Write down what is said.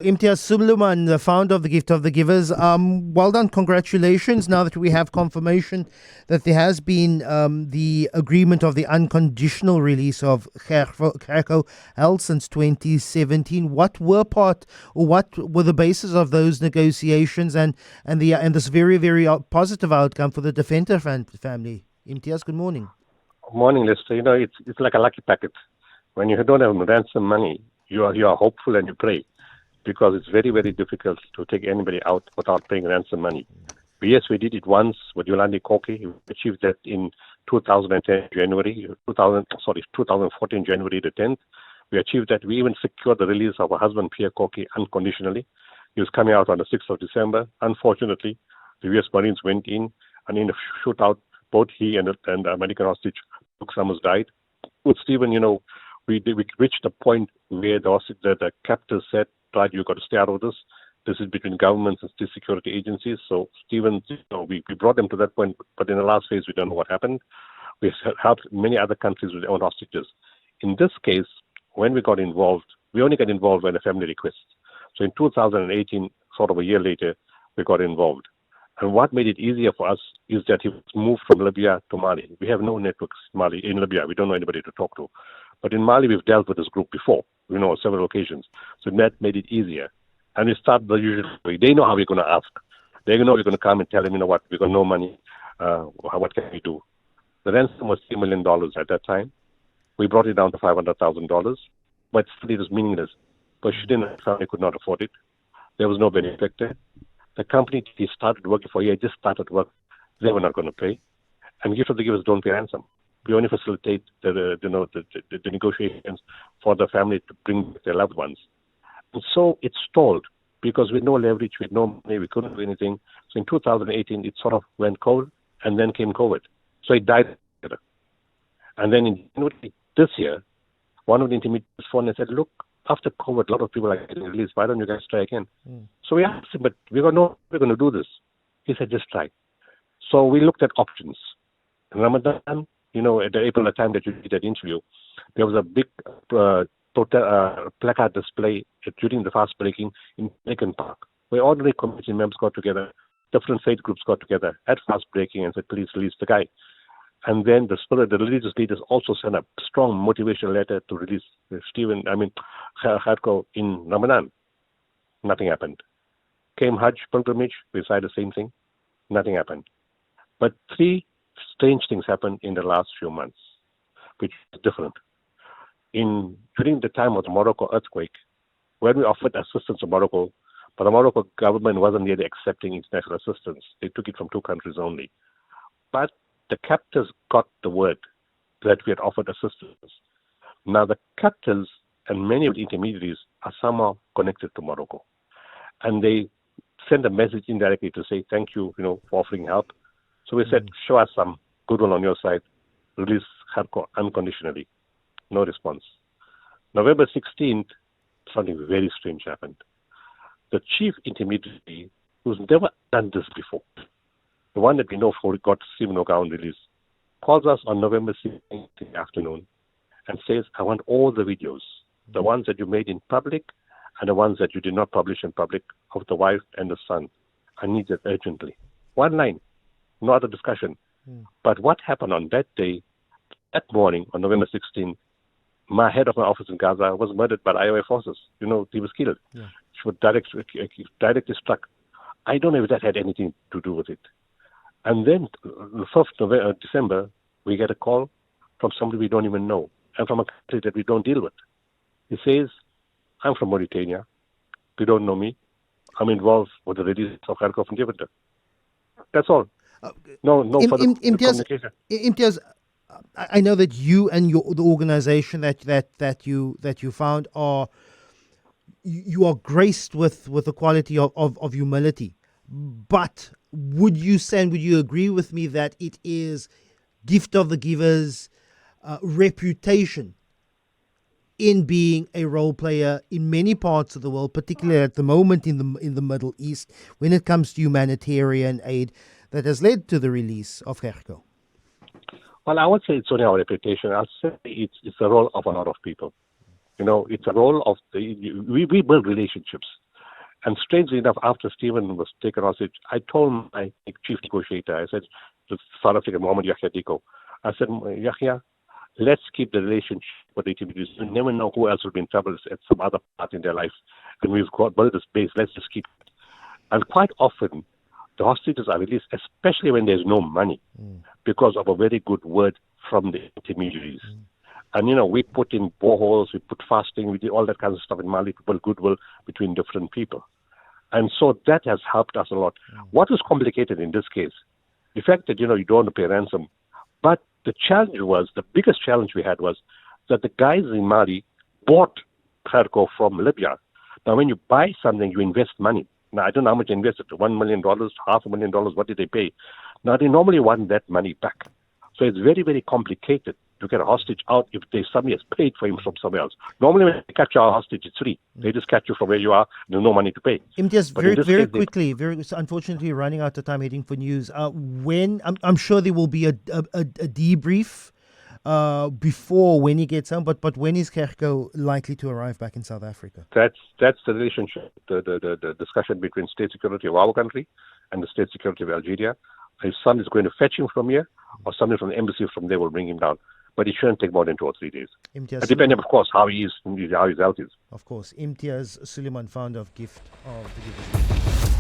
Imtiaz Suleiman, the founder of the Gift of the Givers. Well done, congratulations. Now that we have confirmation that there has been the agreement of the unconditional release of Gerco held since 2017, what were the basis of those negotiations and this very, very positive outcome for the Deventer family? Imtiaz, good morning. Morning, Lester. It's like a lucky packet. When you don't have ransom money, you are hopeful and you pray, because it's very, very difficult to take anybody out without paying ransom money. Yes, we did it once with Yolandi Koki. We achieved that in 2014 January the 10th. We achieved that. We even secured the release of her husband, Pierre Koki, unconditionally. He was coming out on the 6th of December. Unfortunately, the U.S. Marines went in, and in a shootout, both he and the American hostage, Luke Summers, died. With Stephen, we reached a point where the captors said, right, you've got to stay out of this. This is between governments and state security agencies. So Stephen, we brought them to that point, but in the last phase, we don't know what happened. We helped many other countries with their own hostages. In this case, when we got involved, we only got involved when a family request. So in 2018, sort of a year later, we got involved. And what made it easier for us is that he was moved from Libya to Mali. We have no networks in Libya. We don't know anybody to talk to. But in Mali, we've dealt with this group before, on several occasions. So that made it easier. And we start the usual way. They know how we're going to ask. They know we're going to come and tell them, what, we've got no money. What can we do? The ransom was $3 million at that time. We brought it down to $500,000. But still, it was meaningless. Because she didn't, family could not afford it. There was no benefactor. The company he started working for, he had just started work. They were not going to pay. And Gift of the Givers don't pay ransom. We only facilitate the negotiations for the family to bring their loved ones. And so it stalled because with no leverage, with no money, we couldn't do anything. So in 2018, it sort of went cold, and then came COVID. So it died. And then in January this year, one of the intermediaries phoned and said, look, after COVID, a lot of people are getting released. Why don't you guys try again? So we asked him, but we got no, we're going to do this. He said, just try. So we looked at options. In Ramadan, at the April time that you did that interview, there was a big placard display during the fast breaking in Lincoln Park, where ordinary community members got together, different faith groups got together at fast breaking and said, please release the guy. And then the religious leaders also sent a strong motivational letter to release Gerco in Ramadan. Nothing happened. Came Hajj pilgrimage, we decided the same thing. Nothing happened. But three strange things happened in the last few months, which is different. During the time of the Morocco earthquake, when we offered assistance to Morocco, but the Morocco government wasn't really accepting international assistance. They took it from two countries only. But the captors got the word that we had offered assistance. Now the captors and many of the intermediaries are somehow connected to Morocco. And they sent a message indirectly to say, thank you, for offering help. So we said, show us some goodwill on your side. Release Gerco unconditionally. No response. November 16th, something very strange happened. The chief intermediary, who's never done this before, the one that we know for got Stephen O'Gowan release, calls us on November 16th in the afternoon and says, I want all the videos, the ones that you made in public and the ones that you did not publish in public of the wife and the son. I need it urgently. One line, no other discussion. But what happened on that day, that morning on November 16th, my head of my office in Gaza was murdered by IOA forces. He was killed. Yeah. She was directly struck. I don't know if that had anything to do with it. And then the 1st of December, we get a call from somebody we don't even know and from a country that we don't deal with. He says, I'm from Mauritania. You don't know me. I'm involved with the release of Gerco van Deventer. That's all. No further communication. Imtiaz, I know that you and the organization that you found you are graced with the quality of humility. But would you agree with me that it is Gift of the Givers' reputation in being a role player in many parts of the world, particularly at the moment in the Middle East, when it comes to humanitarian aid, that has led to the release of Gerco? Well, I would say it's only our reputation. I'll say it's the role of a lot of people. It's a role of we build relationships. And strangely enough, after Stephen was taken hostage, I told my chief negotiator, I said, to South African Mohammed Yahya Diko, I said, Yahya, let's keep the relationship with the intermediaries. You never know who else will be in trouble at some other part in their life. And we've got built this base, let's just keep it. And quite often, the hostages are released, especially when there's no money, because of a very good word from the intermediaries. And, we put in boreholes, we put fasting, we did all that kind of stuff in Mali to build goodwill between different people. And so that has helped us a lot. What was complicated in this case? The fact that, you don't want to pay ransom. But the biggest challenge we had was that the guys in Mali bought Gerco from Libya. Now, when you buy something, you invest money. Now, I don't know how much they invested, $1 million, $500,000, what did they pay? Now, they normally want that money back. So it's very, very complicated to get a hostage out if somebody has paid for him from somewhere else. Normally, when they catch you a hostage, it's free. They just catch you from where you are. There's no money to pay. Imtiaz, very quickly, unfortunately, running out of time heading for news. When I'm sure there will be a debrief before when he gets home, but when is Gerco likely to arrive back in South Africa? That's the relationship, the discussion between state security of our country and the state security of Algeria. His son is going to fetch him from here, or somebody from the embassy from there will bring him down. But it shouldn't take more than 2 or 3 days. Depending, of course, how he is, how his health is. Of course. Imtiaz Suleiman, founder of Gift of the Gift.